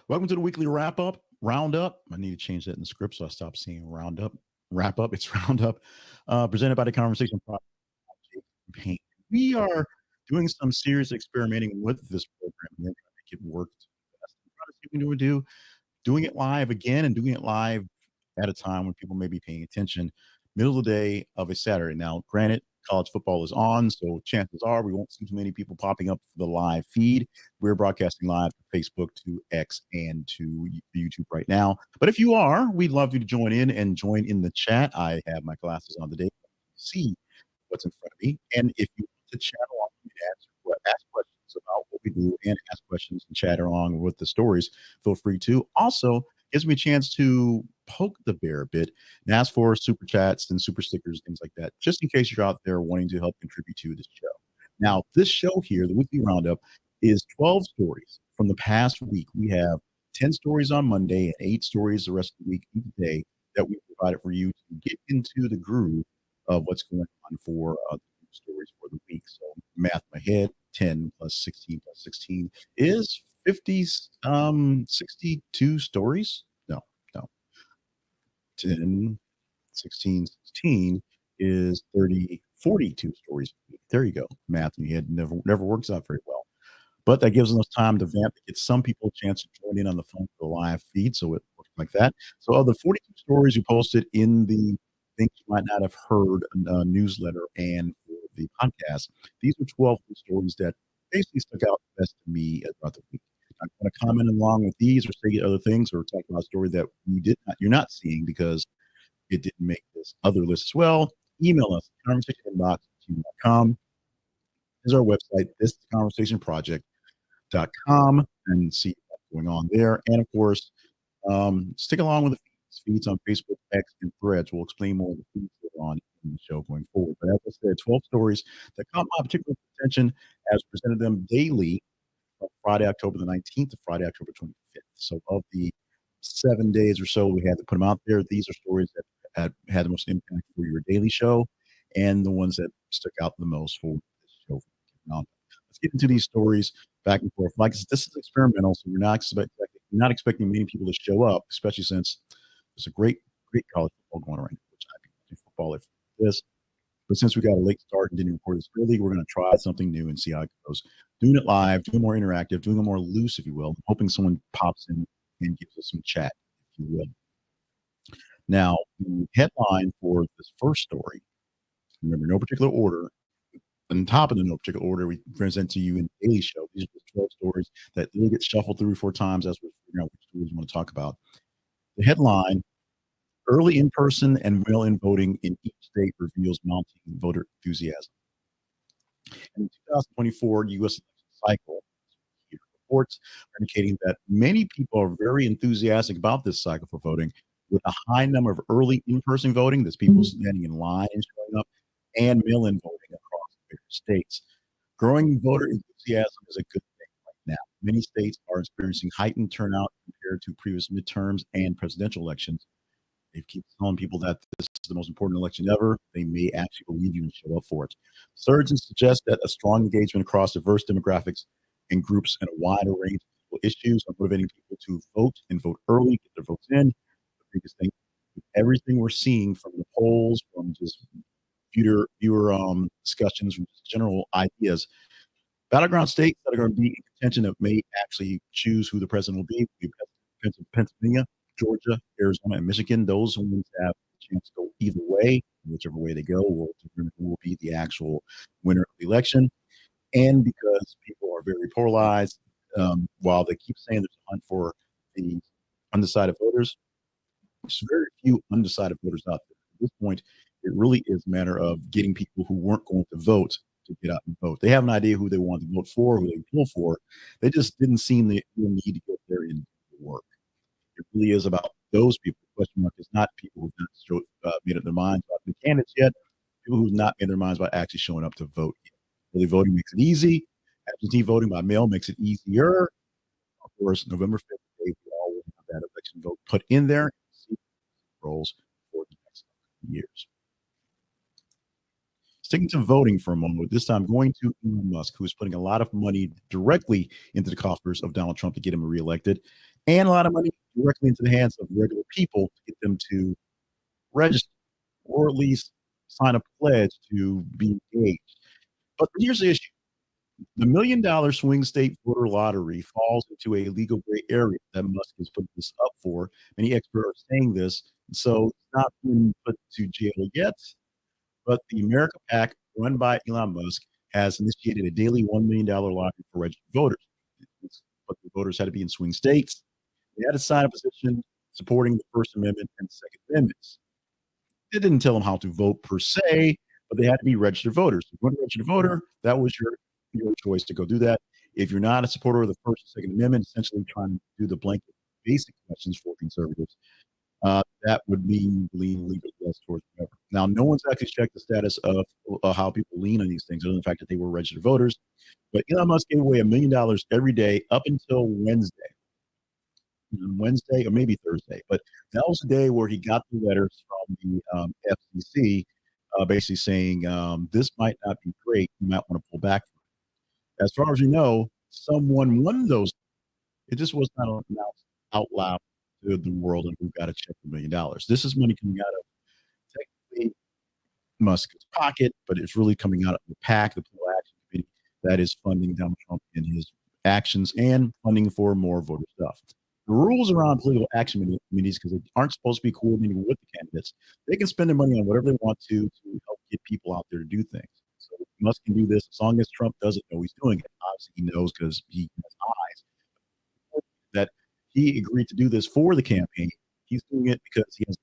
Welcome to the weekly roundup. I need to change that in the script so I stop saying roundup, wrap up. It's roundup, presented by the Conversation Project. We are doing some serious experimenting with this program here, trying to make it work to the best. Trying to see what we can do, doing it live again and doing it live at a time when people may be paying attention, middle of the day of a Saturday. Now, granted, college football is on, so chances are we won't see too many people popping up for the live feed. We're broadcasting live to Facebook, to X, and to YouTube right now. But if you are, we'd love you to join in and join in the chat. I have my glasses on today to see what's in front of me. And if you want to chat along and ask questions about what we do and ask questions and chat along with the stories, feel free to. Also, gives me a chance to poke the bear a bit and ask for super chats and super stickers, things like that, just in case you're out there wanting to help contribute to this show. Now, this show here, the weekly roundup, is 12 stories from the past week. We have 10 stories on Monday and 8 stories the rest of the week each day that we provided for you to get into the groove of what's going on for the stories for the week. So, math in my head, 10 plus 16 plus 16 is 50, 62 stories. No, 10, 16, 16 is 30, 42 stories a week. There you go. Math in your head never works out very well. But that gives enough time to vamp to get some people a chance to join in on the phone for the live feed. So it works like that. So of the 42 stories you posted in the things you might not have heard newsletter and for the podcast, these are 12 stories that basically stuck out best to me throughout the week. I'm going to comment along with these or say other things or talk about a story that you're not seeing because it didn't make this other list as well. Email us, conversationinbox@gmail.com is our website. This is conversationproject.com and see what's going on there. And of course, stick along with the feeds on Facebook, X, and Threads. We'll explain more of the feeds later on in the show going forward. But as I said, 12 stories that caught my particular attention as presented them daily from Friday, October the 19th to Friday, October 25th. So of the 7 days or so we had to put them out there, these are stories that had the most impact for your daily show and the ones that stuck out the most for this show. Now, let's get into these stories back and forth. Like I said, this is experimental, so we're not expecting many people to show up, especially since there's a great college football going on right now, which I've been watching football if this. But since we got a late start and didn't record this early, we're going to try something new and see how it goes. Doing it live, doing more interactive, doing it more loose, if you will, hoping someone pops in and gives us some chat, if you will. Now, the headline for this first story, remember, no particular order. On top of the no particular order, we present to you in the daily show. These are just 12 stories that really get shuffled 3 or 4 times as we're figuring out which stories we want to talk about. The headline, early in-person and mail-in voting in each state reveals mounting voter enthusiasm. In the 2024 U.S. election cycle, reports are indicating that many people are very enthusiastic about this cycle for voting, with a high number of early in-person voting, that's people standing in line and showing up, and mail-in voting across various states. Growing voter enthusiasm is a good thing right now. Many states are experiencing heightened turnout compared to previous midterms and presidential elections. They keep telling people that this is the most important election ever. They may actually believe you and show up for it. Surgeons suggest that a strong engagement across diverse demographics and groups and a wide range of issues are motivating people to vote and vote early, get their votes in. The biggest thing, everything we're seeing from the polls, from just viewer discussions, from just general ideas, battleground states that are going to be in contention that may actually choose who the president will be Pennsylvania, Georgia, Arizona, and Michigan. Those ones have a chance to go either way. Whichever way they go will determine who will be the actual winner of the election. And because people are very polarized, while they keep saying there's a hunt for the undecided voters, there's very few undecided voters out there. At this point, it really is a matter of getting people who weren't going to vote to get out and vote. They have an idea who they want to vote for, who they pull for. They just didn't seem the need to get there and do the work. It really is about those people. The question mark is not people who've not made up their minds about the candidates yet. People who've not made their minds about actually showing up to vote. Early voting makes it easy. Absentee voting by mail makes it easier. Of course, November 5th, we all will have that election vote put in there and see roles for the next years. Sticking to voting for a moment, this time going to Elon Musk, who is putting a lot of money directly into the coffers of Donald Trump to get him reelected. and a lot of money directly into the hands of regular people to get them to register or at least sign a pledge to be engaged. But here's the issue. The $1 million swing state voter lottery falls into a legal gray area that Musk has put this up for. Many experts are saying this, so it's not been put to jail yet. But the America PAC, run by Elon Musk, has initiated a daily $1 million lottery for registered voters. But the voters had to be in swing states. They had to sign a petition supporting the First Amendment and Second Amendments. It didn't tell them how to vote per se, but they had to be registered voters. If you want to register a voter, that was your choice to go do that. If you're not a supporter of the First and Second Amendment, essentially trying to do the blanket basic questions for conservatives, that would mean lean less towards whatever. Now, no one's actually checked the status of how people lean on these things, other than the fact that they were registered voters. But Elon Musk gave away $1 million every day up until Wednesday. On Wednesday or maybe Thursday, but that was the day where he got the letters from the FCC, basically saying this might not be great. You might want to pull back. As far as you know, someone won those. It just was not announced out loud to the world, and we've got to check $1 million. This is money coming out of technically Musk's pocket, but it's really coming out of the PAC, the Political Action Committee, that is funding Donald Trump in his actions and funding for more voter stuff. The rules around political action committees, because they aren't supposed to be coordinating with the candidates, they can spend their money on whatever they want to help get people out there to do things. So Musk can do this as long as Trump doesn't know he's doing it. Obviously, he knows because he has eyes. That he agreed to do this for the campaign. He's doing it because he has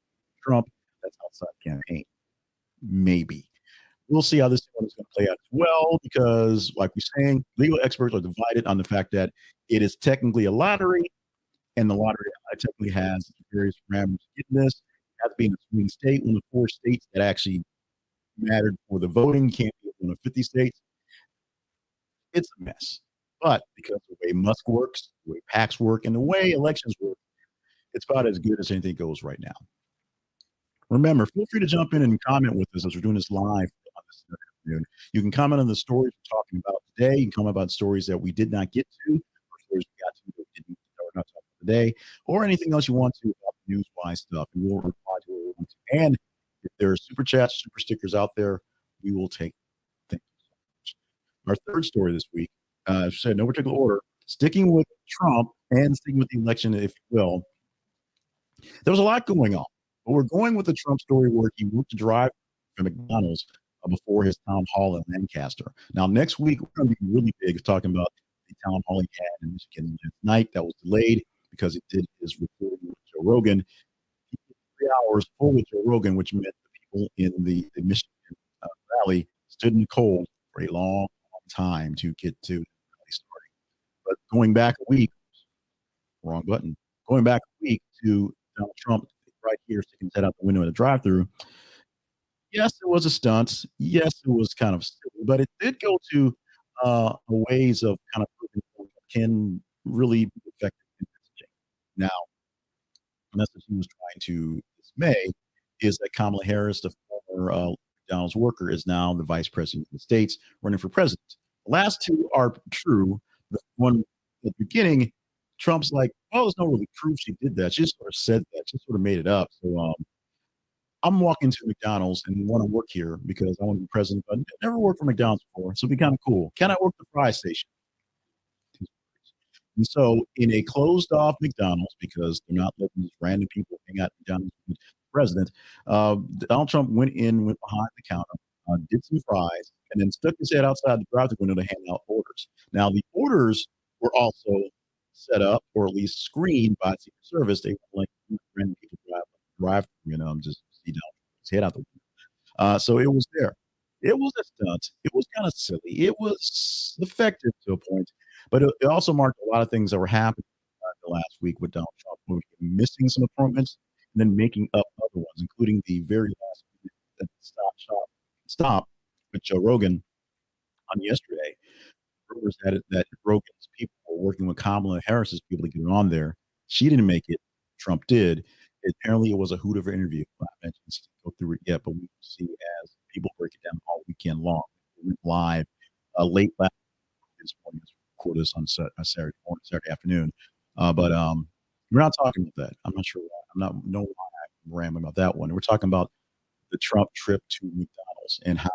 Trump that's outside the campaign. Maybe. We'll see how this one is going to play out as well, because, like we're saying, legal experts are divided on the fact that it is technically a lottery, and the lottery technically has various parameters to get this. It has to be in a swing state, one of the 4 states that actually mattered for the voting. Can't be one of 50 states. It's a mess. But because of the way Musk works, the way PACs work, and the way elections work, it's about as good as anything goes right now. Remember, feel free to jump in and comment with us as we're doing this live on this afternoon. You can comment on the stories we're talking about today. You can comment about stories that we did not get to, or stories we got to that didn't, that we're not talking about today, or anything else you want to about news-wise stuff. And we'll reply to what we want to. And if there are super chats, super stickers out there, we will take them. Thank you so much. Our third story this week, as I said, no particular order, sticking with Trump and sticking with the election, if you will. There was a lot going on. But we're going with the Trump story where he worked to drive for McDonald's before his town hall in Lancaster. Now, next week, we're going to be really big talking about the town hall he had in Michigan last night that was delayed because he did his recording with Joe Rogan. He did 3 hours full with Joe Rogan, which meant the people in the Michigan rally stood in the cold for a long time to get to the rally starting. But going back a week, wrong button, going back a week to Donald Trump right here sticking his head out the window in the drive-thru. Yes, it was a stunt. Yes, it was kind of silly, but it did go to ways of kind of proving what can really be effective in messaging. Now, the message he was trying to dismay is that Kamala Harris, the former McDonald's worker, is now the vice president of the States running for president. The last two are true. The one at the beginning, Trump's like, well, there's no really proof she did that. She just sort of said that. She sort of made it up. So I'm walking to McDonald's and want to work here because I want to be president, but I never worked for McDonald's before. So it'd be kind of cool. Can I work the fry station? And so in a closed off McDonald's, because they're not letting these random people hang out at McDonald's with the president, Donald Trump went behind the counter, did some fries, and then stuck his head outside the drive-thru window to hand out orders. Now, the orders were also set up or at least screened by Secret Service. They were like random people drive, just see Donald Trump's head out the window. So it was there. It was a stunt. It was kind of silly. It was effective to a point, but it also marked a lot of things that were happening the last week with Donald Trump, missing some appointments and then making up other ones, including the very last stop with Joe Rogan on yesterday. Rumors had it that Rogan's people were working with Kamala Harris's people to get it on there. She didn't make it. Trump did. Apparently, it was a hoot of an interview. I mentioned go through it yet, but we will see as people break it down all weekend long. We went live late last this morning. Record this on Saturday morning, Saturday afternoon. But We're not talking about that. I'm not sure why. I'm not no why I'm rambling about that one. We're talking about the Trump trip to McDonald's and how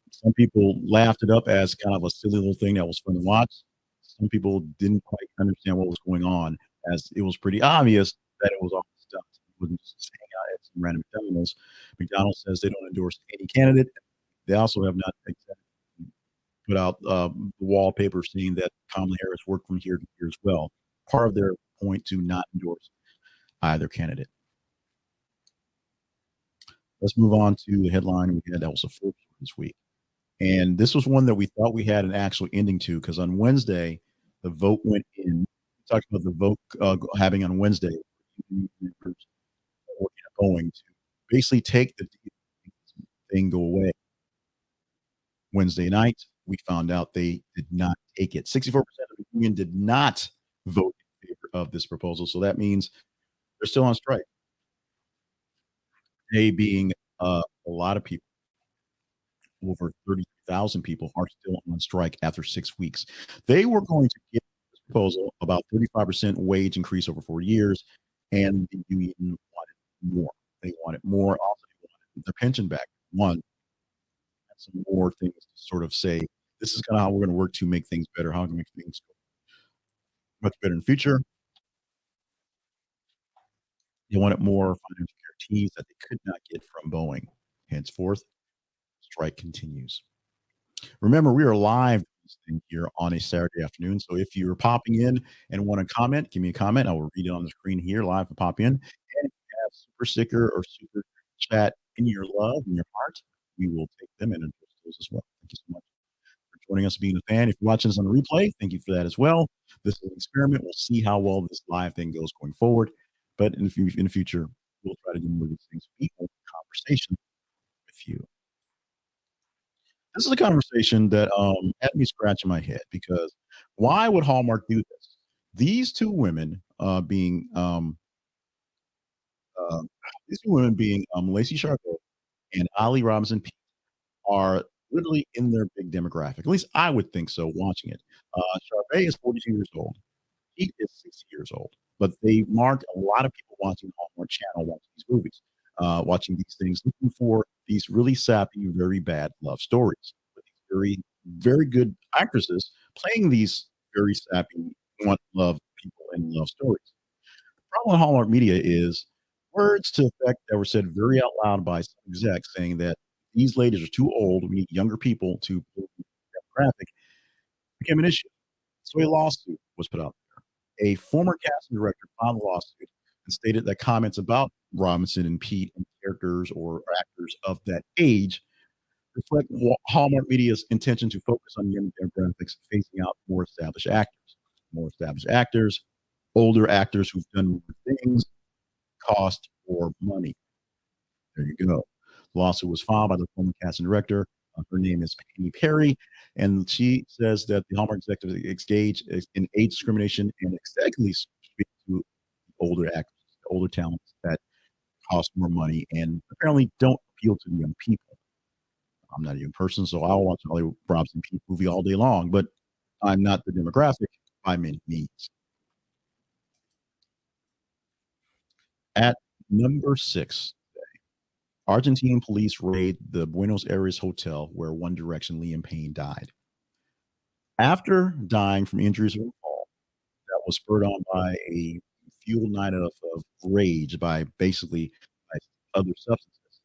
some people laughed it up as kind of a silly little thing that was fun to watch. Some people didn't quite understand what was going on, as it was pretty obvious that it was all stuff. It wasn't just hanging out at some random McDonald's. McDonald's says they don't endorse any candidate. They also have not exactly put out wallpaper saying that Kamala Harris worked from here to here as well. Part of their point to not endorse either candidate. Let's move on to the headline we had that was a Forbes this week. And this was one that we thought we had an actual ending to because on Wednesday, the vote went in. We talked about the vote having on Wednesday, going to basically take the thing go away. Wednesday night, we found out they did not take it. 64% of the union did not vote in favor of this proposal. So that means they're still on strike. They being a lot of people, over 30,000 people, are still on strike after 6 weeks. They were going to get this proposal about 35% wage increase over 4 years, and the union wanted more. They wanted more. Also, they wanted their pension back. One, some more things to sort of say, this is kind of how we're going to work to make things better. How can we make things much better in the future? They wanted more financial guarantees that they could not get from Boeing. Henceforth, strike continues. Remember, we are live here on a Saturday afternoon. So if you're popping in and want to comment, give me a comment. I will read it on the screen here live and pop in. And if you have super sticker or super chat in your love, in your heart, we will take them and address those as well. Thank you so much for joining us, being a fan. If you're watching us on the replay, thank you for that as well. This is an experiment. We'll see how well this live thing goes going forward. But in the future, we'll try to do more of these things. Equal conversation with you. This is a conversation that had me scratching my head because why would Hallmark do this? These two women uh, Lacey Chabert and Ali Robinson Peete are literally in their big demographic. At least I would think so watching it. Chabert is 42 years old. He is 60 years old, but they mark a lot of people watching Hallmark Channel, watching these movies, watching these things, looking for these really sappy, very bad love stories with these very, very good actresses playing these very sappy, want love people and love stories. The problem with Hallmark Media is words to effect that were said very out loud by some execs saying that these ladies are too old. We need younger people to pull the demographic became an issue. So a lawsuit was put out. A former casting director filed a lawsuit and stated that comments about Robinson and Pete and characters or actors of that age reflect Hallmark Media's intention to focus on young demographics, phasing out more established actors, older actors who've done more things, cost or money. There you go. The lawsuit was filed by the former casting director. Her name is Penny Perry, and she says that the Hallmark executives engage in age discrimination and exactly speak to older actors, older talents that cost more money and apparently don't appeal to the young people. I'm not a young person, so I'll watch Holly Robinson Peete movie all day long, but I'm not the demographic by many means. At number 6, Argentine police raid the Buenos Aires hotel where One Direction Liam Payne died. After dying from injuries from a fall that was spurred on by a fueled night of rage by basically by other substances,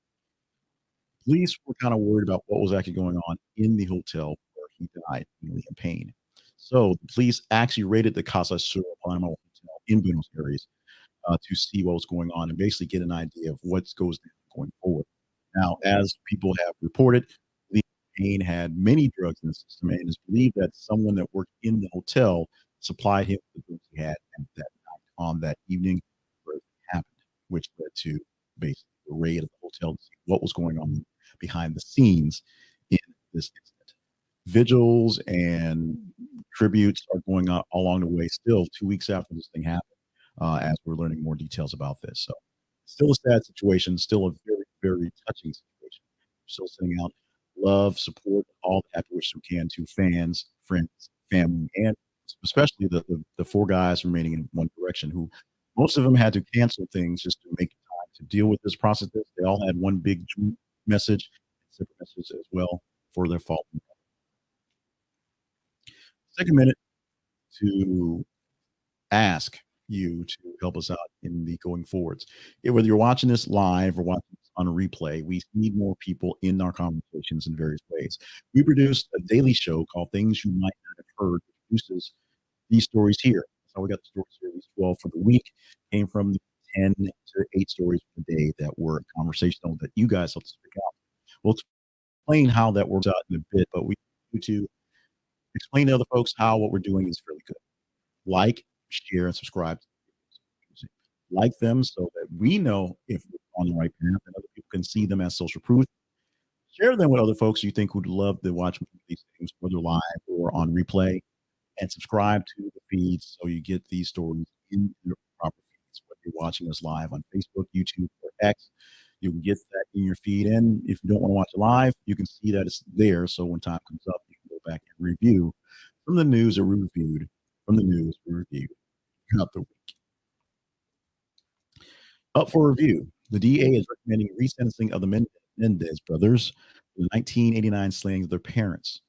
police were kind of worried about what was actually going on in the hotel where he died, Liam Payne. So the police actually raided the Casa Sur Palma Hotel in Buenos Aires to see what was going on and basically get an idea of what goes down going forward. Now, as people have reported, Lee Payne had many drugs in the system, and it's believed that someone that worked in the hotel supplied him with the drugs he had at that night on that evening where it happened, which led to basically the raid of the hotel to see what was going on behind the scenes in this incident. Vigils and tributes are going on along the way still 2 weeks after this thing happened, as we're learning more details about this. So, still a sad situation, still a very, very touching situation. Still sending out love, support, all the happy wishes we can to fans, friends, family, and especially the four guys remaining in One Direction who Most of them had to cancel things just to make time to deal with this process. They all had one big joint message, separate message as well for their fault. Take a minute to ask you to help us out in the going forwards. Whether you're watching this live or watching this on a replay, we need more people in our conversations in various ways. We produced a daily show called Things You Might Not Have Heard, which produces these stories here. That's how we got the stories here. These 12 for the week came from the 10 to 8 stories per day that were conversational that you guys helped us pick out. We'll explain how that works out in a bit, but we need to explain to other folks how what we're doing is fairly good. Like, share, and subscribe. Like them so that we know if we're on the right path and other people can see them as social proof. Share them with other folks you think would love to watch these things, whether live or on replay, and subscribe to the feeds so you get these stories in your proper feeds. Whether you're watching us live on Facebook, YouTube, or X, you can get that in your feed. And if you don't want to watch it live, you can see that it's there. So when time comes up, you can go back and review from the news or reviewed from the news we reviewed throughout the week. Up for review, the DA is recommending resentencing of the Mendez brothers for the 1989 slaying of their parents.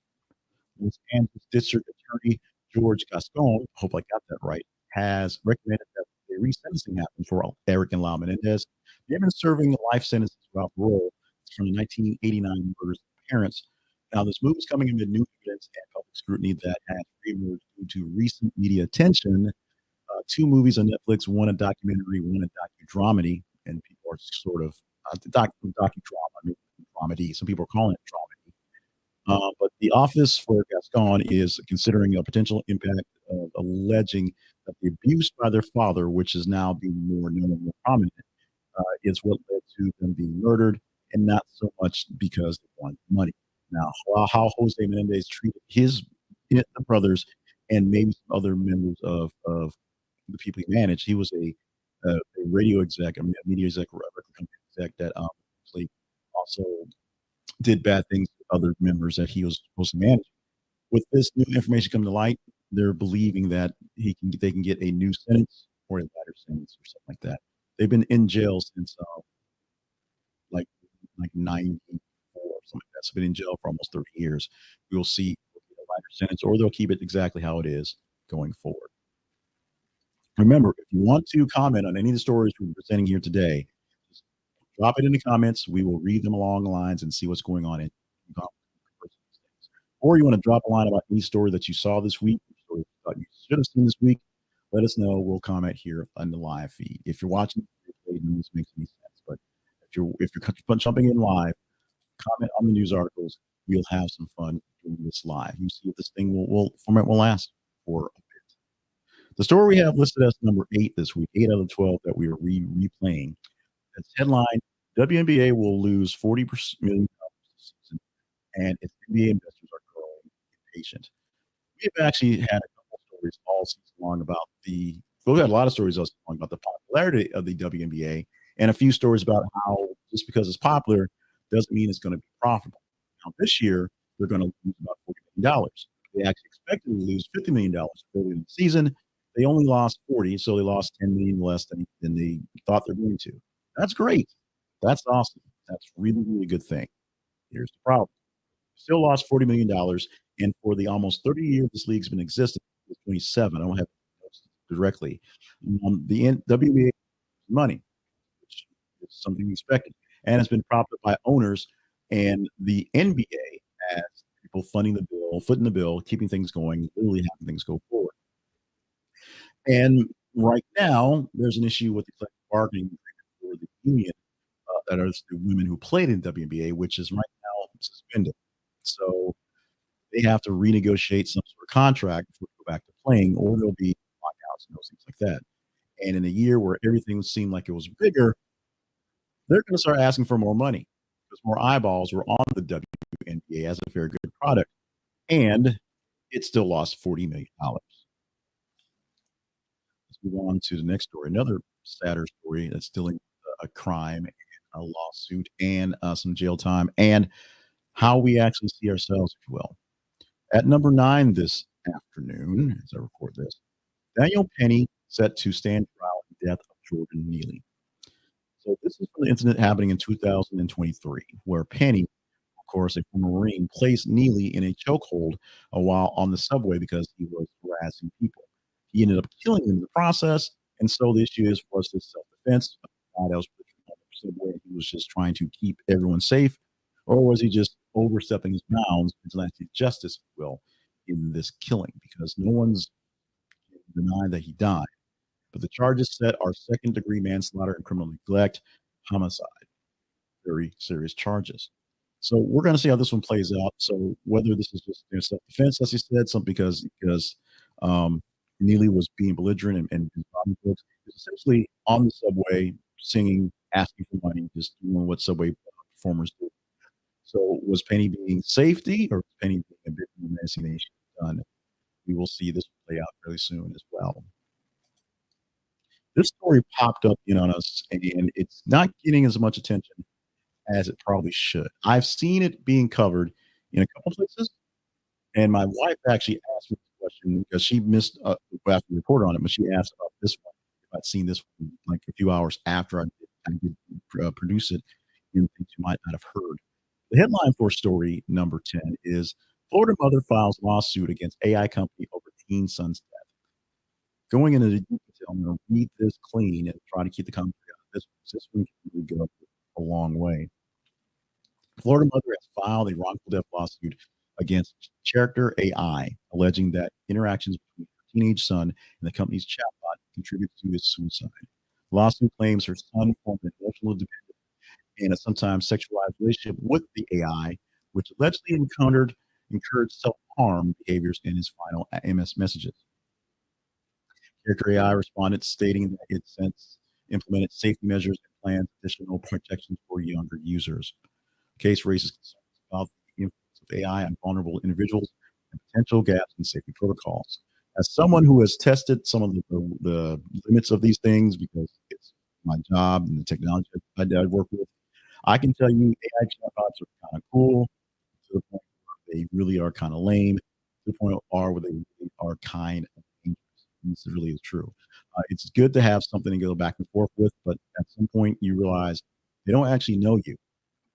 Los Angeles District Attorney George Gascon, hope I got that right, has recommended that a resentencing happen for Eric and Lau Menendez. They've been serving life sentences without parole from the 1989 murders of their parents. Now, this move is coming amid new evidence and public scrutiny that has reemerged due to recent media attention. Two movies on Netflix, one a documentary, one a docudrama, and people are sort of docudrama, I mean, dramedy. Some people are calling it dramedy. But the office for Gascon is considering a potential impact of alleging that the abuse by their father, which is now being more known and more prominent, is what led to them being murdered, and not so much because they wanted money. Now, how Jose Menendez treated the brothers and maybe some other members of the people he managed, he was a radio exec, I mean, a media exec, record company exec that actually also did bad things to other members that he was supposed to manage. With this new information coming to light, they're believing that they can get a new sentence or a lighter sentence or something like that. They've been in jail since like like 94 or something like that. So been in jail for almost 30 years. We will see a lighter sentence, or they'll keep it exactly how it is going forward. Remember, if you want to comment on any of the stories we're presenting here today, just drop it in the comments. We will read them along the lines and see what's going on in. Or you want to drop a line about any story that you saw this week, or you thought you should have seen this week, let us know. We'll comment here on the live feed. If you're watching, this makes any sense. But if you're jumping in live, comment on the news articles. We'll have some fun doing this live. You see if this thing will format will last for a bit. The story we have listed as number 8 this week, 8 out of 12 that we are replaying. It's headline: WNBA will lose $40 million this season, and its NBA investors are growing impatient. We've actually had a couple of stories all season long about we've had a lot of stories all season long about the popularity of the WNBA, and a few stories about how just because it's popular doesn't mean it's going to be profitable. Now, this year, they're going to lose about $40 million. They actually expected to lose $50 million earlier in the season. They only lost 40, so they lost 10 million less than they thought they're going to. That's great. That's awesome. That's really, really good thing. Here's the problem. Still lost $40 million, and for the almost 30 years this league's been existing, it's 27. I don't have notes directly. The WBA money, which is something expected, and it's been propped up by owners, and the NBA has people funding the bill, footing the bill, keeping things going, literally having things go forward. And right now, there's an issue with the collective bargaining agreement for the union that are the women who played in WNBA, which is right now suspended. So they have to renegotiate some sort of contract before they go back to playing, or there'll be lockouts and those things like that. And in a year where everything seemed like it was bigger, they're going to start asking for more money because more eyeballs were on the WNBA as a very good product, and it still lost $40 million. Let's move on to the next story. Another sadder story that's dealing with a crime, a lawsuit, and some jail time, and how we actually see ourselves, if you will. At number 9 this afternoon, as I record this, Daniel Penny set to stand trial in death of Jordan Neely. So this is from the incident happening in 2023, where Penny, of course, a former Marine, placed Neely in a chokehold while on the subway because he was harassing people. He ended up killing him in the process, and so the issue is, was this self-defense? A guy that was on the subway, he was just trying to keep everyone safe, or was he just overstepping his bounds, vigilante justice, if you will, in this killing? Because no one's denying that he died. But the charges set are second degree manslaughter and criminal neglect, homicide, very serious charges. So we're going to see how this one plays out. So whether this is just self defense, as he said, something because um, Neely was being belligerent and robbing folks, is essentially on the subway singing, asking for money, just doing what subway performers do. So was Penny being safety or was Penny being a bit more menacing than he should have done? We will see this play out fairly soon as well. This story popped up in on us, and it's not getting as much attention as it probably should. I've seen it being covered in a couple places, and my wife actually asked me this question because she missed after we reported on it, but she asked about this one. If I'd seen this one like a few hours after I did produce it, in things you might not have heard. The headline for story number 10 is Florida mother files lawsuit against AI company over teen son's death. Going into the detail, I'm going to read this clean and try to keep the commentary out of this. This one can really go a long way. Florida mother has filed a wrongful death lawsuit against Character AI, alleging that interactions between her teenage son and the company's chatbot contributed to his suicide. The lawsuit claims her son formed an emotional dependence and a sometimes sexualized relationship with the AI, which allegedly encouraged self-harm behaviors in his final MS messages. Character AI responded, stating that it since implemented safety measures and plans additional protections for younger users. The case raises concerns about the influence of AI on vulnerable individuals and potential gaps in safety protocols. As someone who has tested some of the limits of these things, because it's my job and the technology I work with, I can tell you AI chatbots are kind of cool to the point where they really are kind of lame, to the point where they really are kind of dangerous. And this really is true. It's good to have something to go back and forth with, but at some point you realize they don't actually know you,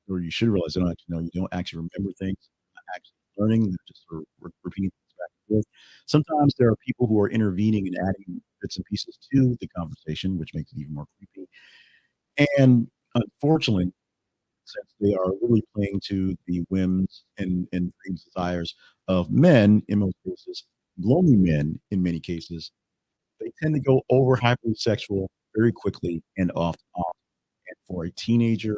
or you should realize they don't actually know you. Don't actually remember things, not actually learning. They're just sort of repeating things back and forth. Sometimes there are people who are intervening and adding bits and pieces to the conversation, which makes it even more creepy. And unfortunately, since they are really playing to the whims and dreams, desires of men in most cases, lonely men in many cases, they tend to go over hypersexual very quickly and often. And for a teenager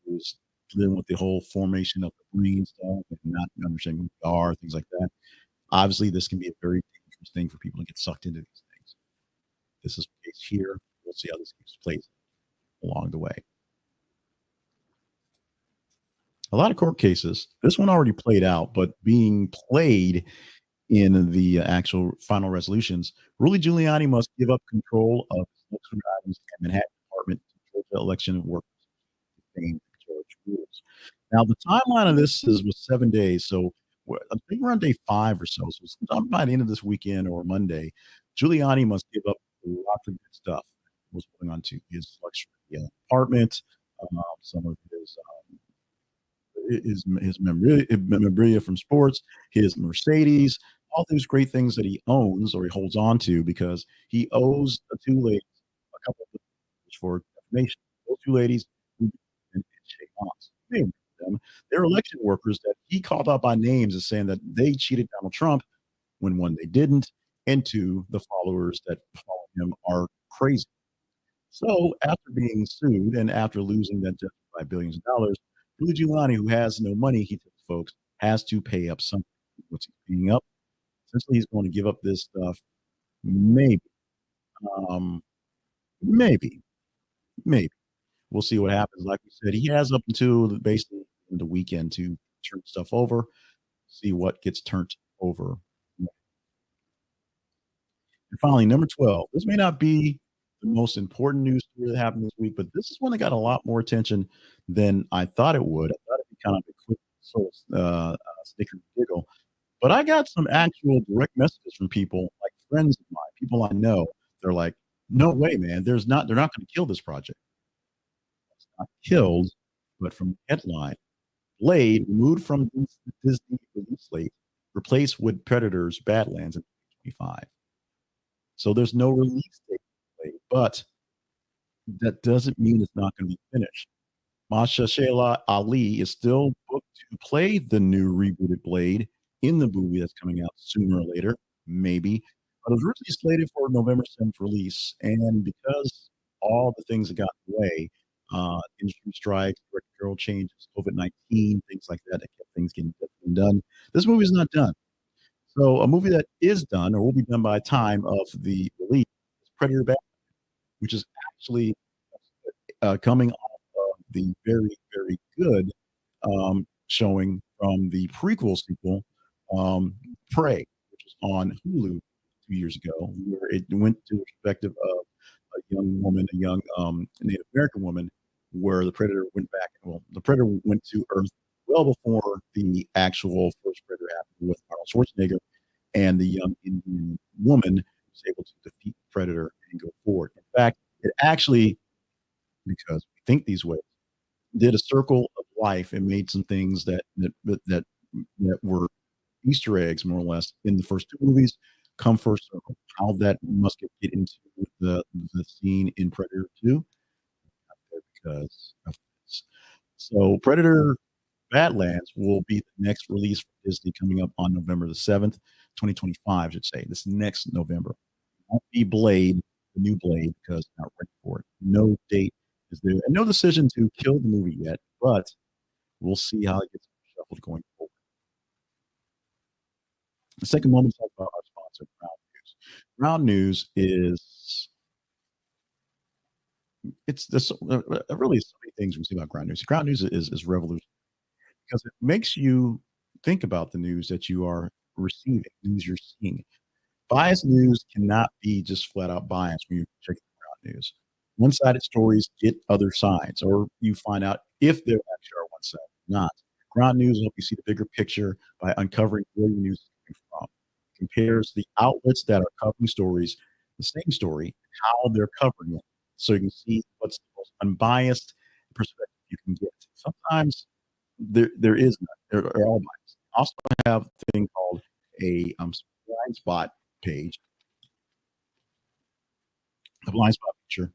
who's dealing with the whole formation of the brain stuff and not understanding who they are, things like that, obviously this can be a very dangerous thing for people to get sucked into these things. This is the case here. We'll see how this keeps plays along the way. A lot of court cases. This one already played out, but being played in the actual final resolutions, Rudy Giuliani must give up control of election items and Manhattan Department to Georgia election workers. George rules. Now, the timeline of this was 7 days, so I think we're on day 5 or so. So sometime by the end of this weekend or Monday, Giuliani must give up lots of good stuff. Was going on to his luxury apartment, some of his memorabilia from sports, his Mercedes, all these great things that he owns or he holds on to because he owes the 2 ladies a couple of dollars for defamation. Those 2 ladies and Shay Moss. You may remember them. They're election workers that he called out by names as saying that they cheated Donald Trump when, 1, they didn't, and 2, the followers that follow him are crazy. So after being sued and after losing that judgment by billions of dollars, Rudy Giuliani, who has no money, he tells folks, has to pay up something. What's he paying up? Essentially, he's going to give up this stuff. Maybe, um, maybe, maybe. We'll see what happens. Like we said, he has up until basically the weekend to turn stuff over, see what gets turned over. And finally, number 12. This may not be the most important news story that happened this week, but this is one that got a lot more attention than I thought it would. I thought it'd be kind of a quick sort of snicker and giggle. But I got some actual direct messages from people, like friends of mine, people I know. They're like, No way, man. They're not gonna kill this project. It's not killed, but from the headline, Blade removed from Disney release slate, replaced with Predator's Badlands in 2025. So there's no release date for Blade, but that doesn't mean it's not gonna be finished. Masha Shayla Ali is still booked to play the new rebooted Blade in the movie that's coming out sooner or later, maybe. But it was originally slated for November 7th release, and because all the things that got in the way, industry strikes, directorial changes, COVID-19, things like that, that kept things getting done. This movie is not done. So a movie that is done or will be done by time of the release is Predator Back, which is actually coming off of the very, very good showing from the prequel sequel, Prey, which was on Hulu 2 years ago, where it went to the perspective of a young woman, a young Native American woman, where the predator went back. Well, the predator went to Earth well before the actual first predator happened with Arnold Schwarzenegger, and the young Indian woman was able to defeat the predator and go forward. In fact, it actually, because we think these ways, did a circle of life and made some things that were Easter eggs, more or less, in the first two movies. Come first circle. How that must get into the scene in Predator 2 because of this. So Predator Badlands will be the next release for Disney coming up on November the 7th, 2025, I should say. This next November. It won't be Blade, the new Blade, because I'm not ready for it. No date is there, and no decision to kill the movie yet, but we'll see how it gets shuffled going forward. The second one, we talk about our sponsor, Ground News. Ground News is it's this really so many things we see about Ground News. Ground News is revolutionary because it makes you think about the news that you are receiving, news you're seeing. Biased news cannot be just flat out biased when you check the ground news. One-sided stories get other sides, or you find out if there actually are one side or not. Ground news will help you see the bigger picture by uncovering where your news is coming from. It compares the outlets that are covering stories, the same story, how they're covering it, so you can see what's the most unbiased perspective you can get. Sometimes there is none. They're all biased. I also have a thing called a blind spot page, the blind spot feature,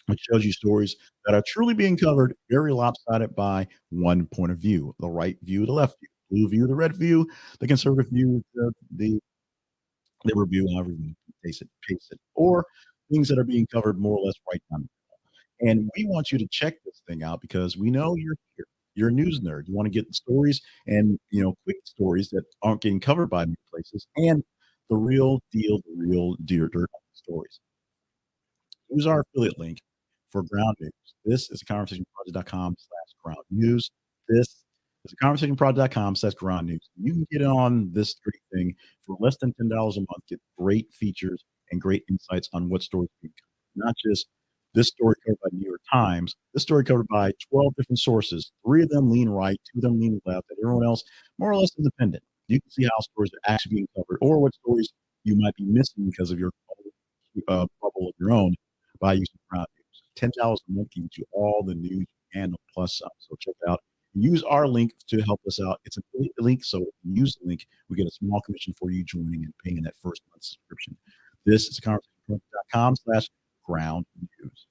which shows you stories that are truly being covered very lopsided by one point of view: the right view, the left view, blue view, the red view, the conservative view, the liberal view, however you pace it, or things that are being covered more or less right down. And we want you to check this thing out because we know you're here. You're a news nerd. You want to get the stories and quick stories that aren't getting covered by many places, and the real deal, the real dear dirt stories. Use our affiliate link for Ground News. This is a conversationproject.com/ground news. This is a conversationproject.com/ground news. You can get on this great thing for less than $10 a month, get great features and great insights on what stories being covered. Not just this story covered by New York Times, this story covered by 12 different sources. Three of them lean right, two of them lean left, and everyone else more or less independent. You can see how stories are actually being covered or what stories you might be missing because of your bubble of your own by using Ground News. $10 a month gives you all the news and plus some. So check it out. Use our link to help us out. It's a link, so if you use the link, we get a small commission for you joining and paying that first month subscription. This is conversationproject.com/ground news.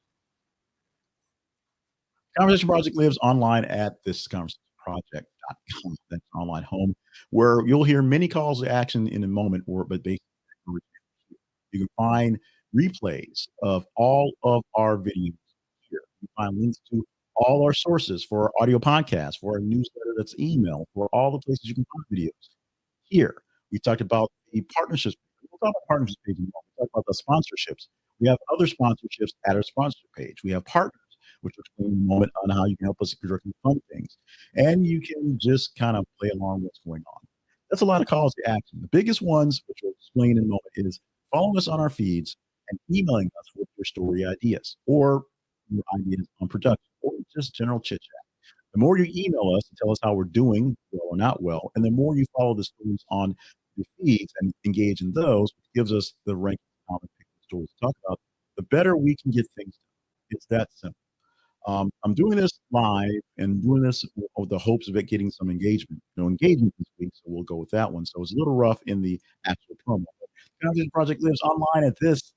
Conversation Project lives online at this conversationproject.com. That's online home where you'll hear many calls to action in a moment, but basically you can find replays of all of our videos here. You can find links to all our sources for our audio podcast, for our newsletter that's email, for all the places you can find videos. Here, we talked about the partnerships. We'll talk about partnerships page in a moment. We'll talk about the sponsorships. We have other sponsorships at our sponsor page. We have partners, which will explain in a moment on how you can help us directly fund things. And you can just kind of play along what's going on. That's a lot of calls to action. The biggest ones, which we'll explain in a moment, is following us on our feeds and emailing us with your story ideas or your ideas on production or just general chit chat. The more you email us and tell us how we're doing well or not well, and the more you follow the stories on the feeds and engage in those, which gives us the rank common stories to talk about, the better we can get things done. It's that simple. I'm doing this live and doing this with the hopes of it getting some engagement. No engagement this week, so we'll go with that one. So it's a little rough in the actual promo. The Conversation Project lives online at this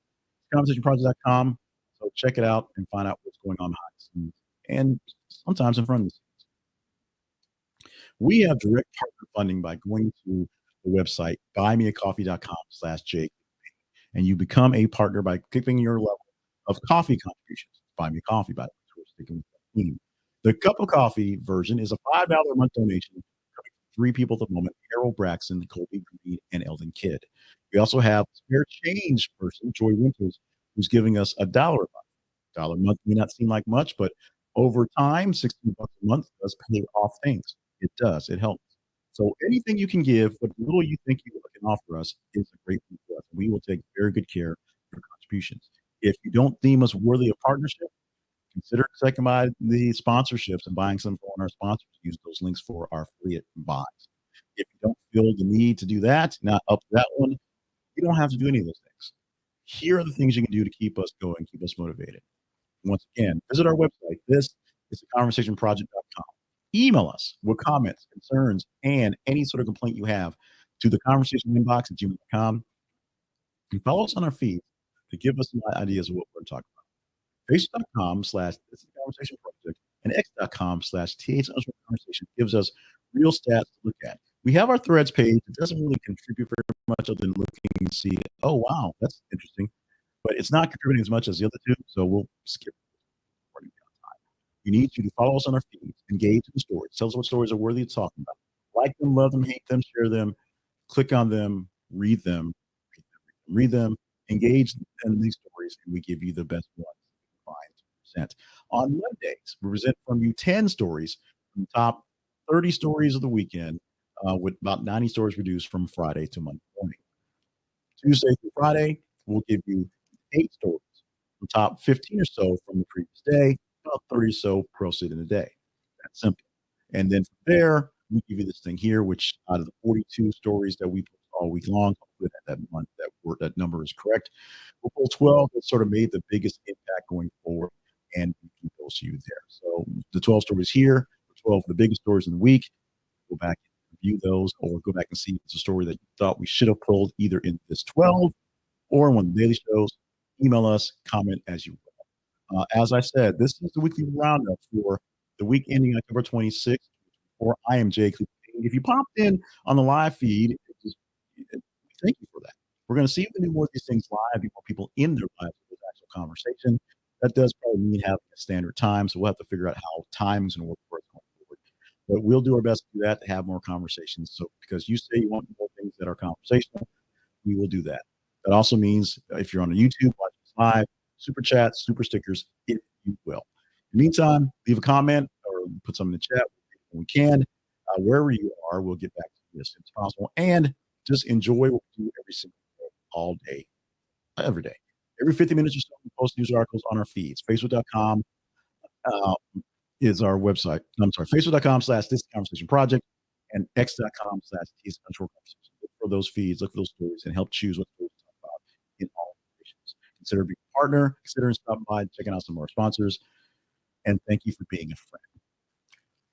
conversationproject.com. So check it out and find out what's going on behind the scenes and sometimes in front of the scenes. We have direct partner funding by going to the website buymeacoffee.com/Jake, and you become a partner by clicking your level of coffee contributions. Buy me a coffee, by the way. So we're sticking with that theme. The cup of coffee version is a $5 a month donation coming from three people at the moment: Harold Braxton, Colby Green, and Eldon Kidd. We also have spare change person, Joy Winters, who's giving us $1 a month. $1 a month may not seem like much, but over time, 16 bucks a month does pay off things. It does. It helps. So anything you can give, what little you think you can offer us is a great thing for us. We will take very good care of your contributions. If you don't deem us worthy of partnership, consider checking out the sponsorships and buying some from our sponsors. Use those links for our affiliate buys. If you don't feel the need to do that, not up to that one, you don't have to do any of those things. Here are the things you can do to keep us going, keep us motivated. Once again, visit our website. This is theconversationproject.com. Email us with comments, concerns, and any sort of complaint you have to the conversation inbox at gmail.com. And follow us on our feed to give us some ideas of what we're talking about. Facebook.com/This is the Conversation Project and X.com/TH_conversation gives us real stats to look at. We have our threads page. It doesn't really contribute very much other than looking and see, oh, wow, that's interesting. But it's not contributing as much as the other two, so we'll skip. We need you to follow us on our feeds, engage in the stories, tell us what stories are worthy of talking about. Like them, love them, hate them, share them, click on them, read them, engage in these stories, and we give you the best ones we find to present. On Mondays, we present from you 10 stories from the top 30 stories of the weekend, with about 90 stories reduced from Friday to Monday morning. Tuesday through Friday, we'll give you 8 stories, the top 15 or so from the previous day, about 30 or so posted in a day. That's simple. And then from there, we give you this thing here, which out of the 42 stories that we post all week long, hopefully that month that number is correct. We'll pull 12 that sort of made the biggest impact going forward, and we can post you there. So the 12 stories here, 12 of the biggest stories in the week. Go back and review those, or go back and see if it's a story that you thought we should have pulled either in this 12 or in one of the daily shows. Email us, comment as you will. As I said, this is the weekly roundup for the week ending October 26th. Or I am Jake. If you popped in on the live feed, thank you for that. We're going to see if we can do more of these things live, be more people in their lives with this actual conversation. That does probably mean having a standard time, so we'll have to figure out how time is going to work for us going forward. But we'll do our best to do that, to have more conversations. So because you say you want more things that are conversational, we will do that. That also means if you're on YouTube, watch us live, super chats, super stickers, if you will. In the meantime, leave a comment or put something in the chat when we can. Wherever you are, we'll get back to you as soon as possible. And just enjoy what we do every single day, all day, every day. Every 50 minutes or so, we post news articles on our feeds. Facebook.com is our website. I'm sorry, Facebook.com/This Conversation Project and X.com/TH_conversation. Look for those feeds, look for those stories, and help choose what stories to talk about in all situations. Consider being a partner, consider stopping by, checking out some of our sponsors, and thank you for being a friend.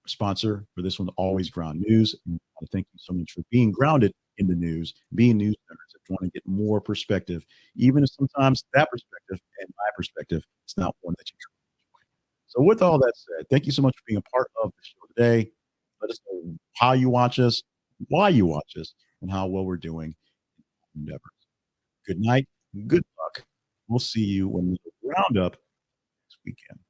Sponsor for this one, Always Ground News. And I want to thank you so much for being grounded in the news, being news nerds that want to get more perspective, even if sometimes that perspective and my perspective is not one that you truly enjoy. So with all that said, thank you so much for being a part of the show today. Let us know how you watch us, why you watch us, and how well we're doing in endeavors. Good night. Good luck. We'll see you when we round up next weekend.